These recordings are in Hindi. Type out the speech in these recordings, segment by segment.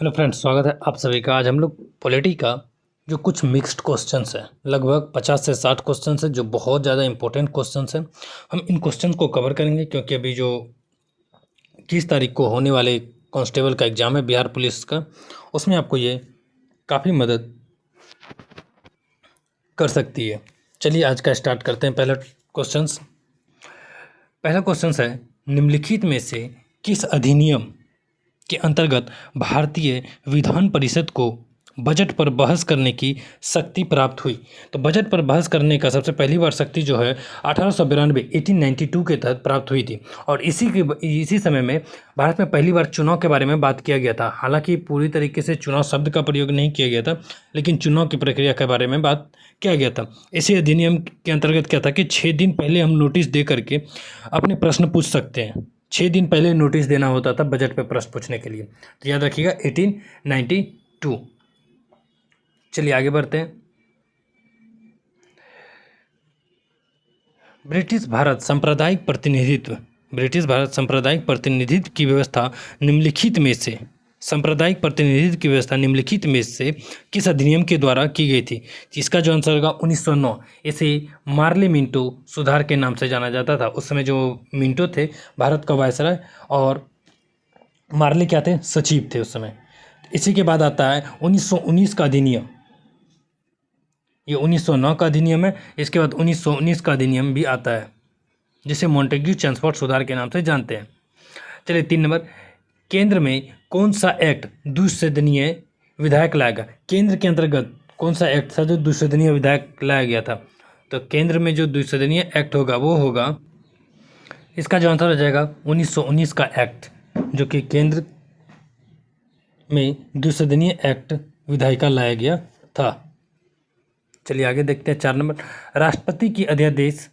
हेलो फ्रेंड्स, स्वागत है आप सभी का। आज हम लोग पॉलिटी का जो कुछ मिक्स्ड क्वेश्चंस हैं, लगभग 50 से 60 क्वेश्चंस हैं जो बहुत ज़्यादा इंपॉर्टेंट क्वेश्चंस हैं। हम इन क्वेश्चंस को कवर करेंगे क्योंकि अभी जो 30 तारीख को होने वाले कांस्टेबल का एग्ज़ाम है बिहार पुलिस का, उसमें आपको ये काफ़ी मदद कर सकती है। चलिए आज का स्टार्ट करते हैं। पहला क्वेश्चन है, निम्नलिखित में से किस अधिनियम के अंतर्गत भारतीय विधान परिषद को बजट पर बहस करने की शक्ति प्राप्त हुई। तो बजट पर बहस करने का सबसे पहली बार शक्ति जो है 1892 के तहत प्राप्त हुई थी। और इसी समय में भारत में पहली बार चुनाव के बारे में बात किया गया था। हालांकि पूरी तरीके से चुनाव शब्द का प्रयोग नहीं किया गया था, लेकिन चुनाव की प्रक्रिया के बारे में बात किया गया था। इसी अधिनियम के अंतर्गत क्या था कि 6 दिन पहले हम नोटिस दे करके अपने प्रश्न पूछ सकते हैं। 6 दिन पहले नोटिस देना होता था बजट पे प्रश्न पूछने के लिए। तो याद रखिएगा 1892। चलिए आगे बढ़ते हैं। ब्रिटिश भारत सांप्रदायिक प्रतिनिधित्व की व्यवस्था निम्नलिखित में से किस अधिनियम के द्वारा की गई थी। इसका जो आंसर होगा 1909। इसे मार्ले मिंटो सुधार के नाम से जाना जाता था। उस समय जो मिंटो थे भारत का वायसराय, और मार्ले क्या थे, सचिव थे उस समय। इसी के बाद आता है 1919 का अधिनियम। ये 1909 का अधिनियम है। इसके बाद 1919 का अधिनियम भी आता है जिसे मॉन्टेग्यू चेम्सफोर्ड सुधार के नाम से जानते हैं। चलिए 3 नंबर, केंद्र में कौन सा एक्ट द्विसदनीय विधायक लाएगा। केंद्र के अंतर्गत कौन सा एक्ट था जो द्विसदनीय विधायक लाया गया था। तो केंद्र में जो द्विसदनीय एक्ट होगा वो होगा, इसका जो आंसर हो जाएगा 1919 का एक्ट, जो कि केंद्र में द्विसदनीय एक्ट विधायिका लाया गया था। चलिए आगे देखते हैं। 4 नंबर, राष्ट्रपति की अध्यादेश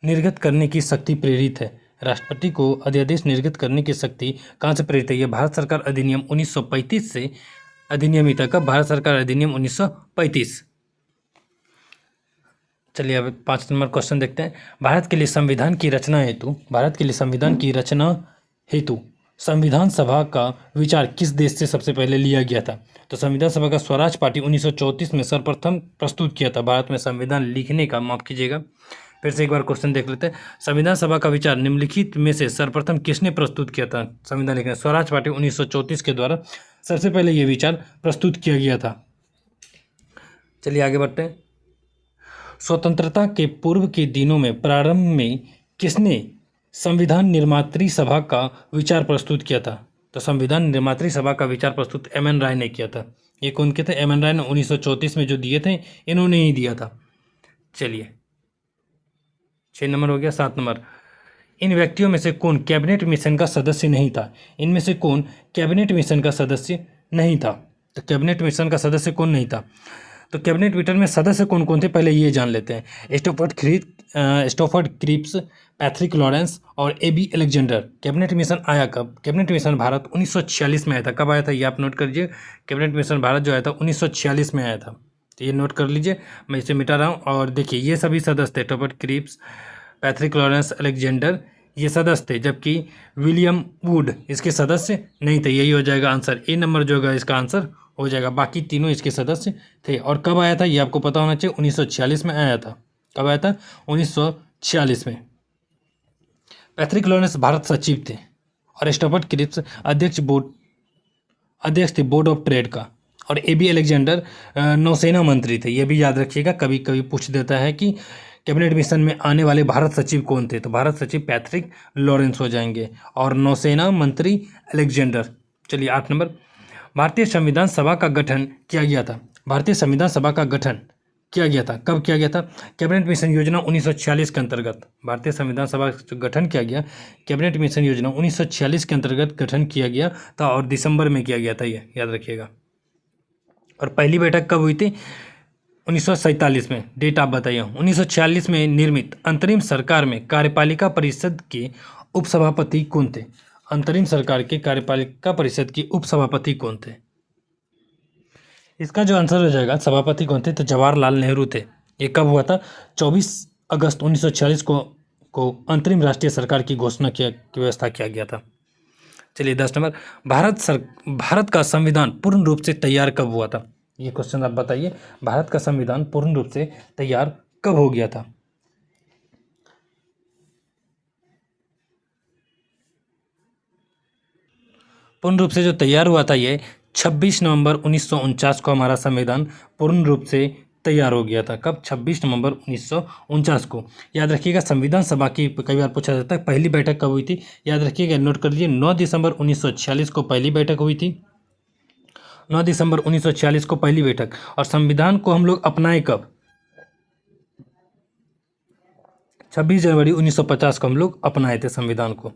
निर्गत करने की शक्ति प्रेरित है। राष्ट्रपति को अध्यादेश निर्गत करने की शक्ति कहाँ से प्रेरित है। यह भारत सरकार अधिनियम 1935 से अधिनियमित है। कब? भारत सरकार अधिनियम 1935। चलिए अब 5 नंबर क्वेश्चन देखते हैं। भारत के लिए संविधान की रचना हेतु संविधान सभा का विचार किस देश से सबसे पहले लिया गया था। तो संविधान सभा का स्वराज पार्टी 1934 में सर्वप्रथम प्रस्तुत किया था भारत में संविधान लिखने का। माफ कीजिएगा, फिर से एक बार क्वेश्चन देख लेते हैं। संविधान सभा का विचार निम्नलिखित में से सर्वप्रथम किसने प्रस्तुत किया था संविधान लिखने। स्वराज पार्टी 1934 के द्वारा सबसे पहले ये विचार प्रस्तुत किया गया था। चलिए आगे बढ़ते हैं। स्वतंत्रता के पूर्व के दिनों में प्रारंभ में किसने संविधान निर्मात्री सभा का विचार प्रस्तुत किया था। तो संविधान निर्मात्री सभा का विचार प्रस्तुत एम.एन. राय ने किया था। ये कौन के थे? एम.एन. राय ने 1934 में जो दिए थे, इन्होंने ही दिया था। चलिए 6 नंबर हो गया। 7 नंबर, इन व्यक्तियों में से कौन कैबिनेट मिशन का सदस्य नहीं था। इनमें से कौन कैबिनेट मिशन का सदस्य नहीं था। तो कैबिनेट मिशन का सदस्य कौन नहीं था। तो कैबिनेट मिशन में सदस्य कौन कौन थे पहले ये जान लेते हैं। स्टोफर्ड क्रिप्स, पैट्रिक लॉरेंस और ए.बी. अलेक्जेंडर। कैबिनेट मिशन आया कब? कैबिनेट मिशन भारत 1946 में आया था। कब आया था ये आप नोट कर लीजिए। कैबिनेट मिशन भारत जो आया था 1946 में आया था। तो ये नोट कर लीजिए, मैं इसे मिटा रहा हूँ। और देखिए ये सभी सदस्य थे, स्टोफर्ड क्रिप्स, पैट्रिक लॉरेंस, अलेक्जेंडर, ये सदस्य थे, जबकि विलियम वुड इसके सदस्य नहीं थे। यही हो जाएगा आंसर। ए नंबर जो होगा इसका आंसर हो जाएगा। बाकी तीनों इसके सदस्य थे। और कब आया था ये आपको पता होना चाहिए। 1946 में आया था। कब आया था? 1946 में। पैट्रिक लॉरेंस भारत सचिव थे और स्टोफर्ड क्रिप्स अध्यक्ष थे बोर्ड ऑफ ट्रेड का। और ए.बी. अलेक्जेंडर नौसेना मंत्री थे। ये भी याद रखिएगा, कभी कभी पूछ देता है कि कैबिनेट मिशन में आने वाले भारत सचिव कौन थे। तो भारत सचिव पैट्रिक लॉरेंस हो जाएंगे और नौसेना मंत्री अलेक्जेंडर। चलिए 8 नंबर, भारतीय संविधान सभा का गठन किया गया था। भारतीय संविधान सभा का गठन किया गया था। कब किया गया था? कैबिनेट मिशन योजना 1946 के अंतर्गत भारतीय संविधान सभा का गठन किया गया। कैबिनेट मिशन योजना 1946 के अंतर्गत गठन किया गया था और दिसंबर में किया गया था, ये याद रखिएगा। और पहली बैठक कब हुई थी? 1947 में। डेट आप बताइए। 1946 में निर्मित अंतरिम सरकार में कार्यपालिका परिषद के उपसभापति कौन थे। अंतरिम सरकार के कार्यपालिका परिषद के उपसभापति कौन थे। इसका जो आंसर हो जाएगा सभापति कौन थे, तो जवाहरलाल नेहरू थे। ये कब हुआ था? 24 अगस्त 1946 को अंतरिम राष्ट्रीय सरकार की घोषणा की व्यवस्था किया गया था। चलिए 10 नंबर, भारत का संविधान पूर्ण रूप से तैयार कब हुआ था? ये क्वेश्चन आप बताइए, भारत का संविधान पूर्ण रूप से तैयार कब हो गया था? पूर्ण रूप से जो तैयार हुआ था ये 26 नवंबर 1949 को हमारा संविधान पूर्ण रूप से तैयार हो गया था। कब? 26 नवंबर 1949 को। याद रखिएगा, संविधान सभा की कई बार पूछा जाता है पहली बैठक कब हुई थी। याद रखिएगा, नोट कर लीजिए, 9 दिसंबर 1946 को पहली बैठक हुई थी। 9 दिसंबर 1946 को पहली बैठक। और संविधान को हम लोग अपनाए कब? 26 जनवरी 1950 को हम लोग अपनाए थे संविधान को।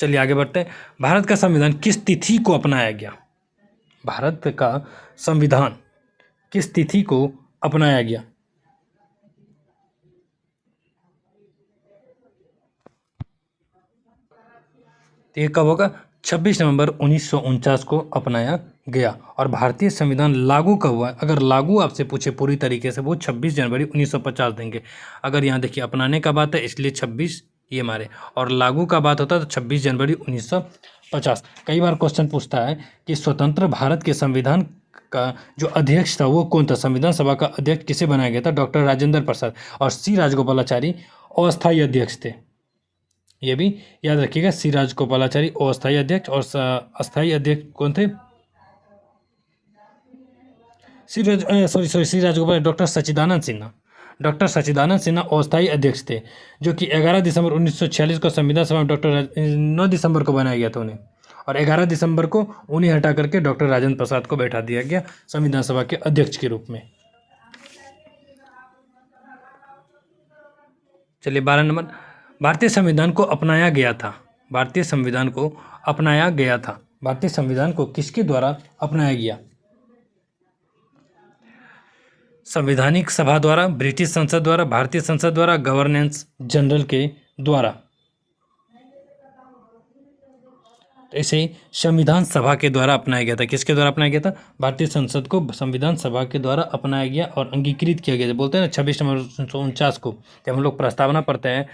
चलिए आगे बढ़ते हैं। भारत का संविधान किस तिथि को अपनाया गया? भारत का संविधान किस तिथि को अपनाया गया? तो ये कब होगा? 26 नवंबर 1949 को अपनाया गया। और भारतीय संविधान लागू कब हुआ? अगर लागू आपसे पूछे पूरी तरीके से, वो 26 जनवरी 1950 देंगे। अगर यहाँ देखिए अपनाने का बात है इसलिए 26 ये मारे, और लागू का बात होता है तो 26 जनवरी 1950। कई बार क्वेश्चन पूछता है कि स्वतंत्र भारत के संविधान का जो अध्यक्ष था वो कौन था? संविधान सभा का अध्यक्ष किसे बनाया गया था? डॉक्टर राजेंद्र प्रसाद। और सी राजगोपालाचारी अस्थायी अध्यक्ष थे। ये भी याद रखिएगा, सी राजगोपालाचारी अस्थायी अध्यक्ष, और अस्थायी अध्यक्ष कौन थे? सी राजगोपाल, डॉक्टर सच्चिदानंद सिन्हा। डॉक्टर सच्चिदानंद सिन्हा अस्थायी अध्यक्ष थे, जो कि 11 दिसंबर 1946 को संविधान सभा में 9 दिसंबर को बनाया गया था उन्हें, और 11 दिसंबर को उन्हें हटा करके डॉक्टर राजेंद्र प्रसाद को बैठा दिया गया संविधान सभा के अध्यक्ष के रूप में। चलिए 12 नंबर, भारतीय संविधान को अपनाया गया था। भारतीय संविधान को अपनाया गया था। भारतीय संविधान को किसके द्वारा अपनाया गया? संवैधानिक सभा द्वारा, ब्रिटिश संसद द्वारा, भारतीय संसद द्वारा, गवर्नेंस जनरल के द्वारा। तो इसे संविधान सभा के द्वारा अपनाया गया था। किसके द्वारा अपनाया गया था? भारतीय संसद को संविधान सभा के द्वारा अपनाया गया और अंगीकृत किया गया। बोलते हैं ना 26 नवंबर 1949 को जब हम लोग प्रस्तावना पढ़ते हैं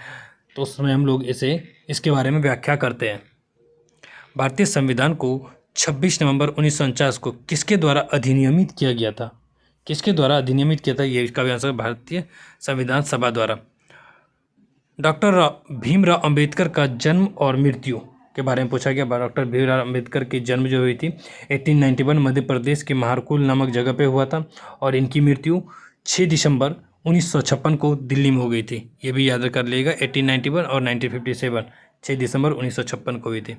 तो उसमें हम लोग इसके बारे में व्याख्या करते हैं। भारतीय संविधान को 26 नवंबर 1949 को किसके द्वारा अधिनियमित किया गया था? किसके द्वारा अधिनियमित किया था? ये इसका भी आंसर भारतीय संविधान सभा द्वारा। डॉक्टर भीमराव अंबेडकर का जन्म और मृत्यु के बारे में पूछा गया। डॉक्टर भीमराव अंबेडकर की जन्म जो हुई थी 1891 मध्य प्रदेश के महारकुल नामक जगह पे हुआ था, और इनकी मृत्यु 6 दिसंबर 1956 को दिल्ली में हो गई थी। ये भी याद कर लीजिएगा, 1891 और 1957 6 दिसंबर 1956 को हुई थी।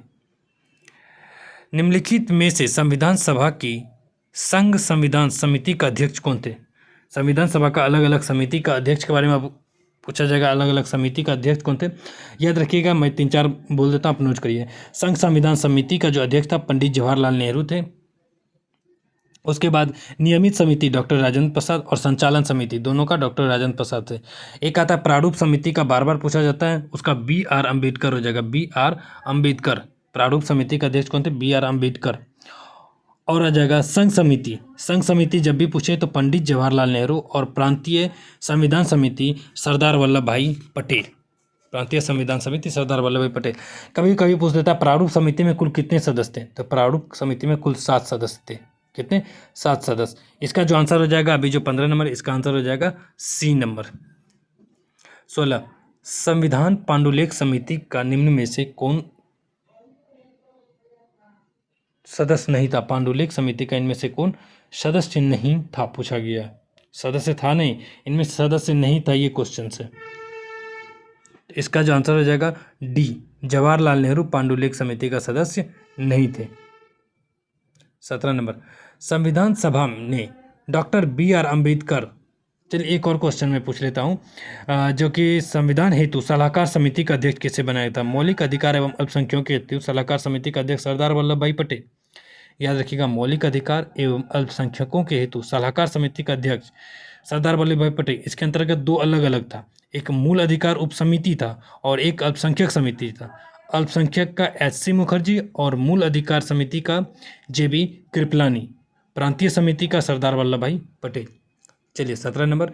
निम्नलिखित में से संविधान सभा की संघ संविधान समिति का अध्यक्ष कौन थे? संविधान सभा का अलग अलग समिति का अध्यक्ष के बारे में अब पूछा जाएगा। अलग अलग समिति का अध्यक्ष कौन थे? याद रखिएगा, मैं 3-4 बोल देता हूँ, आप नोट करिए। संघ संविधान समिति का जो अध्यक्ष था पंडित जवाहरलाल नेहरू थे। उसके बाद नियमित समिति डॉक्टर राजेंद्र प्रसाद, और संचालन समिति दोनों का डॉक्टर राजेंद्र प्रसाद थे। एक आता है प्रारूप समिति का, बार बार पूछा जाता है, उसका BR अम्बेडकर हो जाएगा। BR अम्बेडकर। प्रारूप समिति का अध्यक्ष कौन थे? BR अम्बेडकर। और आ जाएगा संघ समिति। संघ समिति जब भी पूछे तो पंडित जवाहरलाल नेहरू, और प्रांतीय संविधान समिति सरदार वल्लभ भाई पटेल। प्रांतीय संविधान समिति सरदार वल्लभ भाई पटेल। कभी कभी पूछ देता है प्रारूप समिति में कुल कितने सदस्य थे? तो प्रारूप समिति में कुल 7 सदस्य थे। कितने? 7 सदस्य। इसका जो आंसर हो जाएगा अभी जो 15 नंबर, इसका आंसर हो जाएगा C नंबर। 16, संविधान पांडुलेख समिति का निम्न में से कौन सदस्य नहीं था? पांडुलेख समिति का इनमें से कौन सदस्य नहीं था पूछा गया। सदस्य था नहीं, इनमें सदस्य नहीं था, ये क्वेश्चन से। इसका जो आंसर हो जाएगा D, जवाहरलाल नेहरू पांडुलेख समिति का सदस्य नहीं थे। 17 नंबर, संविधान सभा ने डॉक्टर BR अम्बेडकर। चलिए एक और क्वेश्चन मैं पूछ लेता हूँ, जो कि संविधान हेतु सलाहकार समिति का अध्यक्ष किसे बनाया था? मौलिक अधिकार एवं अल्पसंख्यकों के हेतु सलाहकार समिति का अध्यक्ष सरदार वल्लभ भाई पटेल। याद रखिएगा, मौलिक अधिकार एवं अल्पसंख्यकों के हेतु सलाहकार समिति का अध्यक्ष सरदार वल्लभ भाई पटेल। इसके अंतर्गत 2 अलग अलग था, एक मूल अधिकार उप समिति था और एक अल्पसंख्यक समिति था। अल्पसंख्यक का HC मुखर्जी और मूल अधिकार समिति का JB कृपलानी। प्रांतीय समिति का सरदार वल्लभ भाई पटेल। चलिए 17 नंबर,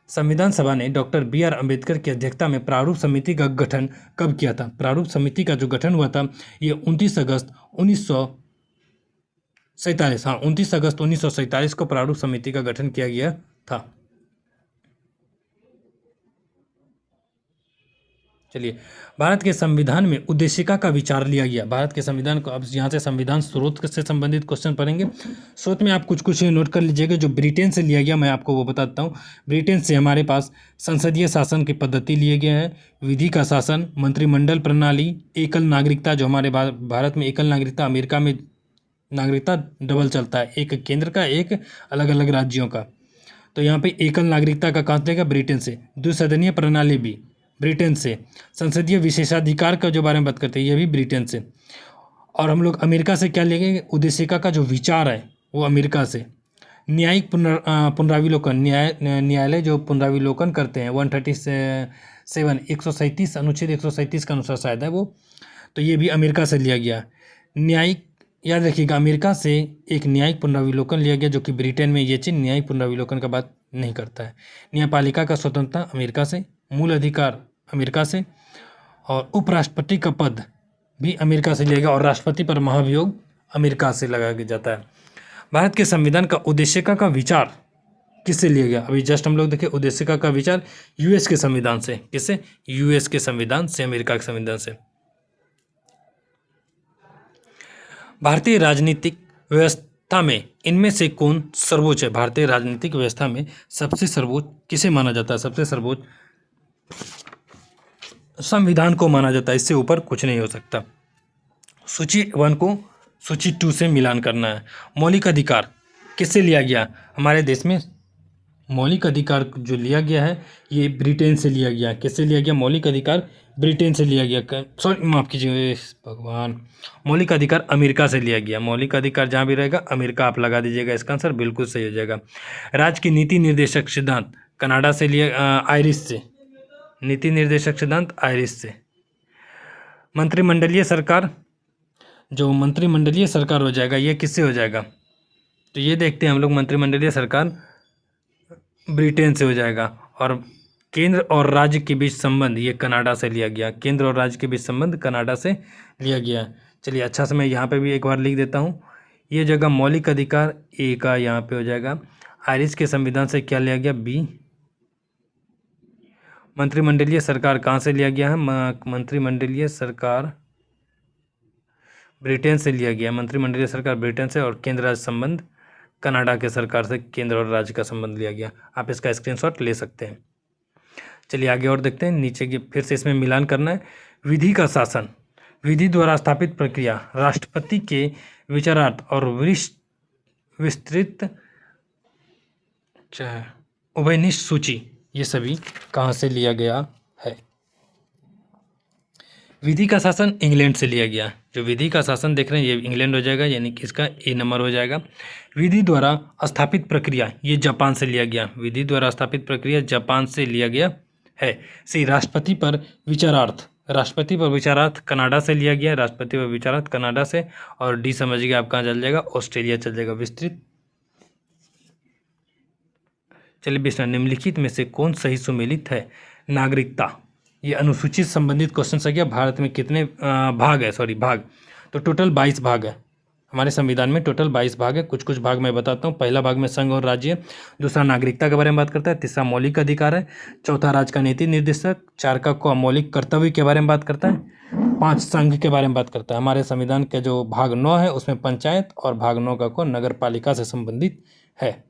संविधान सभा ने डॉक्टर बी.आर. अम्बेडकर की अध्यक्षता में प्रारूप समिति का गठन कब किया था? प्रारूप समिति का जो गठन हुआ था ये 29 अगस्त 1947, हाँ 29 अगस्त 1947 को प्रारूप समिति का गठन किया गया था। चलिए, भारत के संविधान में उद्देशिका का विचार लिया गया। भारत के संविधान को, अब यहाँ से संविधान स्रोत से संबंधित क्वेश्चन पढ़ेंगे। स्रोत में आप कुछ नोट कर लीजिएगा। जो ब्रिटेन से लिया गया मैं आपको वो बताता हूँ। ब्रिटेन से हमारे पास संसदीय शासन की पद्धति लिए गए हैं, विधि का शासन, मंत्रिमंडल प्रणाली, एकल नागरिकता, जो हमारे भारत में एकल नागरिकता, अमेरिका में नागरिकता डबल चलता है, एक केंद्र का, एक अलग अलग राज्यों का। तो यहाँ पे एकल नागरिकता का कहाँ देगा? ब्रिटेन से। द्विसदनीय प्रणाली भी ब्रिटेन से। संसदीय विशेषाधिकार का जो बारे में बात करते हैं ये भी ब्रिटेन से। और हम लोग अमेरिका से क्या लेंगे? उद्देशिका का जो विचार है वो अमेरिका से। न्यायिक पुनराविलोकन, न्यायालय जो पुनराविलोकन करते हैं 137 अनुच्छेद 137 के अनुसार शायद है वो, तो ये भी अमेरिका से लिया गया। न्यायिक, याद रखिएगा, अमेरिका से एक न्यायिक पुनराविलोकन लिया गया, जो कि ब्रिटेन में ये चीज़ न्यायिक पुनराविलोकन का बात नहीं करता है। न्यायपालिका का स्वतंत्रता अमेरिका से, मूल अधिकार अमेरिका से, और उपराष्ट्रपति का पद भी अमेरिका से लिया गया, और राष्ट्रपति पर महाभियोग अमेरिका से लगाया जाता है। भारत के संविधान का उद्देशिका का विचार किससे लिया गया? अभी जस्ट हम लोग देखे उद्देशिका का विचार यूएस के संविधान से। किससे? यूएस के संविधान से, अमेरिका के संविधान से। भारतीय राजनीतिक व्यवस्था में इनमें से कौन सर्वोच्च है? भारतीय राजनीतिक व्यवस्था में सबसे सर्वोच्च किसे माना जाता है? सबसे सर्वोच्च संविधान को माना जाता है, इससे ऊपर कुछ नहीं हो सकता। सूची 1 को सूची 2 से मिलान करना है। मौलिक अधिकार किससे लिया गया? हमारे देश में मौलिक अधिकार जो लिया गया है ये ब्रिटेन से लिया गया। किससे लिया गया? मौलिक अधिकार ब्रिटेन से लिया गया, सॉरी माफ़ कीजिए भगवान, मौलिक अधिकार अमेरिका से लिया गया। मौलिक अधिकार जहाँ भी रहेगा अमेरिका आप लगा दीजिएगा, इसका आंसर बिल्कुल सही हो जाएगा। राज्य की नीति निर्देशक सिद्धांत कनाडा से लिया, आयरिश से। नीति निर्देशक सिद्धांत आयरिश से। मंत्रिमंडलीय सरकार, जो मंत्रिमंडलीय सरकार हो जाएगा ये किससे हो जाएगा? तो ये देखते हैं हम लोग, मंत्रिमंडलीय सरकार ब्रिटेन से हो जाएगा। और केंद्र और राज्य के बीच संबंध ये कनाडा से लिया गया। केंद्र और राज्य के बीच संबंध कनाडा से लिया गया। चलिए, अच्छा से मैं यहाँ पे भी एक बार लिख देता हूँ। ये जगह मौलिक अधिकार ए का यहाँ पे हो जाएगा। आयरिश के संविधान से क्या लिया गया? बी। मंत्रिमंडलीय सरकार कहाँ से लिया गया है? मंत्रिमंडलीय सरकार ब्रिटेन से लिया गया। मंत्रिमंडलीय सरकार ब्रिटेन से, और केंद्र राज्य संबंध कनाडा के सरकार से, केंद्र और राज्य का संबंध लिया गया। आप इसका स्क्रीनशॉट ले सकते हैं। चलिए आगे और देखते हैं। नीचे की फिर से इसमें मिलान करना है। विधि का शासन, विधि द्वारा स्थापित प्रक्रिया, राष्ट्रपति के विचारार्थ और विस्तृत उभयनिष्ठ सूची, ये सभी कहाँ से लिया गया है? विधि का शासन इंग्लैंड से लिया गया। जो विधि का शासन देख रहे हैं ये इंग्लैंड हो जाएगा, यानी कि इसका ए नंबर हो जाएगा। विधि द्वारा स्थापित प्रक्रिया ये जापान से लिया गया। विधि द्वारा स्थापित प्रक्रिया जापान से लिया गया है। सी, राष्ट्रपति पर विचारार्थ, राष्ट्रपति पर विचारार्थ कनाडा से लिया गया। राष्ट्रपति पर विचारार्थ कनाडा से। और डी समझिए आप कहाँ चल जाएगा? ऑस्ट्रेलिया चल जाएगा। विस्तृत। चलिए विष्णु, निम्नलिखित में से कौन सही सुमेलित है? नागरिकता, ये अनुसूचित संबंधित क्वेश्चन आ गया। भारत में कितने भाग है? सॉरी भाग, तो टोटल 22 भाग है हमारे संविधान में। टोटल 22 भाग है। कुछ भाग मैं बताता हूँ। पहला भाग में संघ और राज्य, दूसरा नागरिकता के बारे में बात करता है, तीसरा मौलिक अधिकार है, चौथा राज्य का नीति निर्देशक, चार का मौलिक कर्तव्य के बारे में बात करता है, 5 संघ के बारे में बात करता है। हमारे संविधान के जो भाग 9 है उसमें पंचायत, और भाग 9 का नगर पालिका से संबंधित है।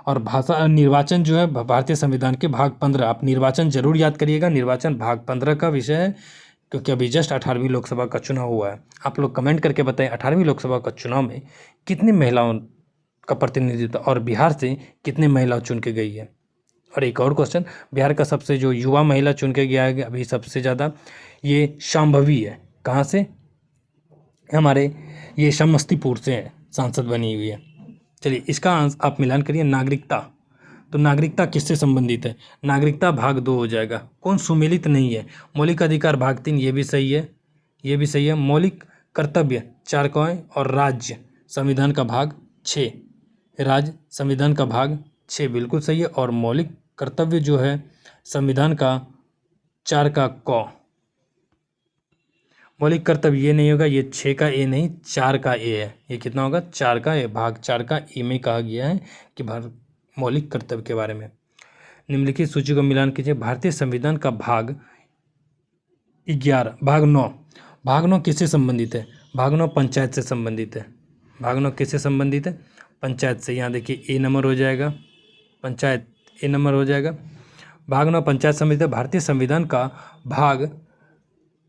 और भाषा निर्वाचन जो है भारतीय संविधान के भाग 15, आप निर्वाचन जरूर याद करिएगा। निर्वाचन भाग 15 का विषय है, क्योंकि अभी जस्ट 18वीं लोकसभा का चुनाव हुआ है। आप लोग कमेंट करके बताएं 18वीं लोकसभा का चुनाव में कितनी महिलाओं का प्रतिनिधित्व, और बिहार से कितने महिला चुन के गई है। और एक और क्वेश्चन, बिहार का सबसे जो युवा महिला चुन के गया है अभी सबसे ज़्यादा, ये शांभवी है। कहाँ से? हमारे ये समस्तीपुर से है, सांसद बनी हुई है। चलिए इसका आप मिलान करिए। नागरिकता, तो नागरिकता किससे संबंधित है? नागरिकता भाग 2 हो जाएगा। कौन सुमेलित नहीं है? मौलिक अधिकार भाग 3, ये भी सही है, ये भी सही है। मौलिक कर्तव्य 4 का है, और राज्य संविधान का भाग 6, राज्य संविधान का भाग 6 बिल्कुल सही है। और मौलिक कर्तव्य जो है संविधान का 4 का क। मौलिक कर्तव्य ये नहीं होगा, ये 6 का ए नहीं 4 का ए है। ये कितना होगा? 4 का ए, भाग 4 का ए में कहा गया है कि मौलिक कर्तव्य के बारे में। निम्नलिखित सूची को मिलान कीजिए। भारतीय संविधान का भाग 11, भाग 9 किससे संबंधित है? भाग 9 पंचायत से संबंधित है। भाग 9 किससे संबंधित है? पंचायत से। यहाँ देखिए ए नंबर हो जाएगा, पंचायत ए नंबर हो जाएगा। भाग 9 पंचायत संबंधित है। भारतीय संविधान का भाग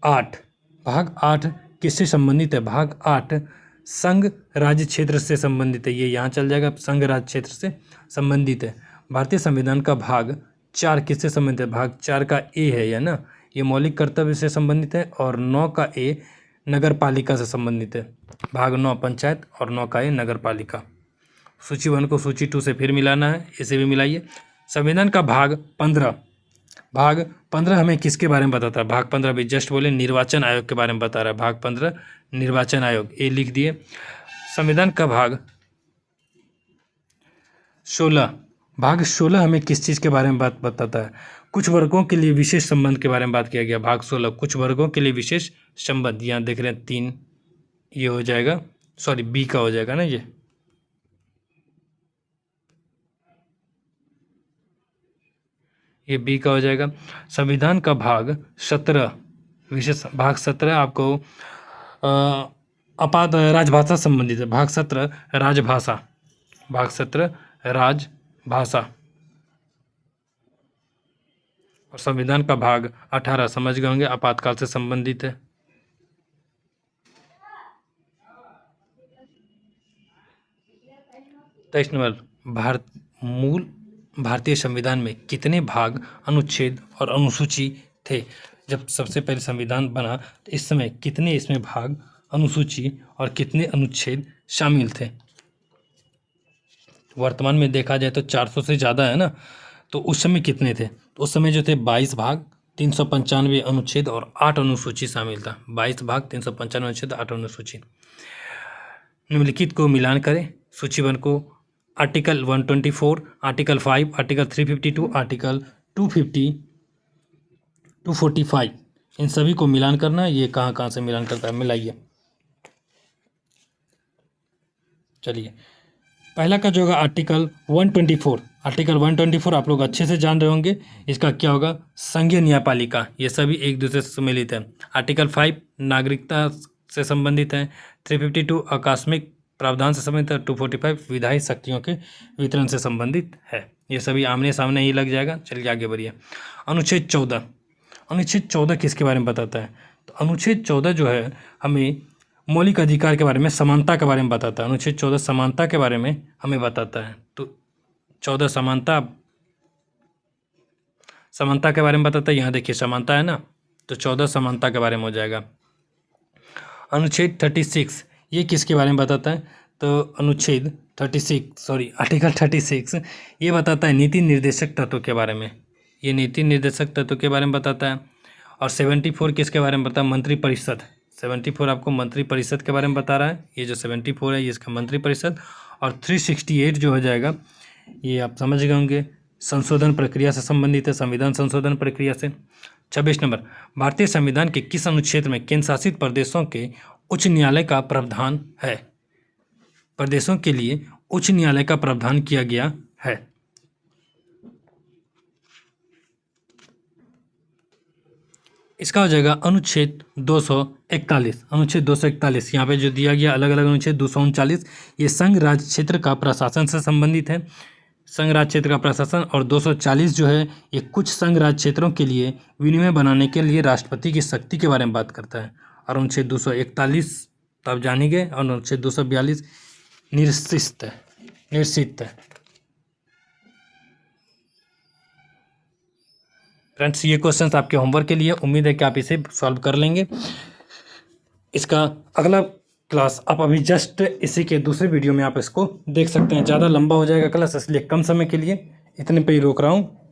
8 किससे संबंधित है? भाग 8 संघ राज्य क्षेत्र से संबंधित है। ये यहाँ चल जाएगा, संघ राज्य क्षेत्र से संबंधित है। भारतीय संविधान का भाग 4 किससे संबंधित है? भाग 4 का ए है या ना, ये मौलिक कर्तव्य से संबंधित है। और 9 का ए नगर पालिका से संबंधित है। भाग 9 पंचायत और 9 का ए नगर पालिका। सूची 1 को सूची 2 से फिर मिलाना है, इसे भी मिलाइए। संविधान का भाग 15 हमें किसके बारे में बताता है? भाग 15 भी जस्ट बोले निर्वाचन आयोग के बारे में बता रहा है। भाग 15 निर्वाचन आयोग, ए लिख दिए। संविधान का भाग 16 हमें किस चीज़ के बारे में बात बताता है? कुछ वर्गों के लिए विशेष संबंध के बारे में बात किया गया। भाग 16 कुछ वर्गों के लिए विशेष संबंध। यहाँ देख रहे हैं 3, ये हो जाएगा, सॉरी बी का हो जाएगा ना, ये बी का हो जाएगा। संविधान का भाग 17 विशेष, भाग 17 आपको आपात राजभाषा संबंधित है। भाग 17 राजभाषा, भाग 17 राजभाषा। और संविधान का भाग 18 समझ गए होंगे, आपातकाल से संबंधित है। तेईस नंबर, मूल भारतीय संविधान में कितने भाग, अनुच्छेद और अनुसूची थे? जब सबसे पहले संविधान बना तो इस समय कितने इसमें भाग, अनुसूची और कितने अनुच्छेद शामिल थे? वर्तमान में देखा जाए तो 400 से ज़्यादा है ना, तो उस समय कितने थे? तो उस समय जो थे 22 भाग, 395 अनुच्छेद और 8 अनुसूची शामिल था। 22 भाग, 395 अनुच्छेद, 8 अनुसूची। निम्नलिखित को मिलान करें। सूची 1 को आर्टिकल 124, आर्टिकल 5, आर्टिकल 352, आर्टिकल 250, 245, इन सभी को मिलान करना है। ये कहाँ कहाँ से मिलान करता है, मिलाइए। चलिए, पहला का जो होगा आर्टिकल 124, आर्टिकल 124 आप लोग अच्छे से जान रहे होंगे। इसका क्या होगा? संघीय न्यायपालिका, ये सभी एक दूसरे से सम्मिलित है। आर्टिकल 5 नागरिकता से संबंधित है। 352 आकस्मिक प्रावधान से संबंधित है। 245 विधायी शक्तियों के वितरण से संबंधित है। ये सभी आमने सामने ही लग जाएगा। चलिए आगे बढ़िए। अनुच्छेद 14, अनुच्छेद 14 किसके बारे में बताता है? तो अनुच्छेद 14 जो है हमें मौलिक अधिकार के बारे में, समानता के बारे में बताता है। अनुच्छेद 14 समानता के बारे में हमें बताता है। तो 14 समानता के बारे में बताता है। यहाँ देखिए समानता है ना, तो 14 समानता के बारे में हो जाएगा। अनुच्छेद 36 ये किसके बारे में बताता है? तो अनुच्छेद 36 आर्टिकल 36 ये बताता है नीति निर्देशक तत्व के बारे में। ये नीति निर्देशक तत्व के बारे में बताता है। और 74 किसके बारे में बताता है? मंत्री परिषद। 74 आपको मंत्री परिषद के बारे में बता रहा है। ये जो 74 है ये इसका मंत्री परिषद। और 368 जो हो जाएगा ये आप समझ गए होंगे, संशोधन प्रक्रिया से संबंधित है, संविधान संशोधन प्रक्रिया से। 26 नंबर, भारतीय संविधान के किस अनुच्छेद में केंद्र शासित प्रदेशों के उच्च न्यायालय का प्रावधान है? प्रदेशों के लिए उच्च न्यायालय का प्रावधान किया गया है। इसका हो जाएगा अनुच्छेद 241। अनुच्छेद 241 यहाँ पे जो दिया गया अलग अलग अनुच्छेद 239 ये संघ राज्य क्षेत्र का प्रशासन से संबंधित है, संघ राज्य क्षेत्र का प्रशासन। और 240 जो है ये कुछ संघ राज्य क्षेत्रों के लिए विनिमय बनाने के लिए राष्ट्रपति की शक्ति के बारे में बात करता है। और अनुच्छेद 241 तो आप जान ही गए। और अनुच्छेद 242 निश्चित है। फ्रेंड्स ये क्वेश्चंस आपके होमवर्क के लिए, उम्मीद है कि आप इसे सॉल्व कर लेंगे। इसका अगला क्लास आप अभी जस्ट इसी के दूसरे वीडियो में आप इसको देख सकते हैं। ज़्यादा लंबा हो जाएगा क्लास, इसलिए कम समय के लिए इतने पे ही रोक रहा हूँ।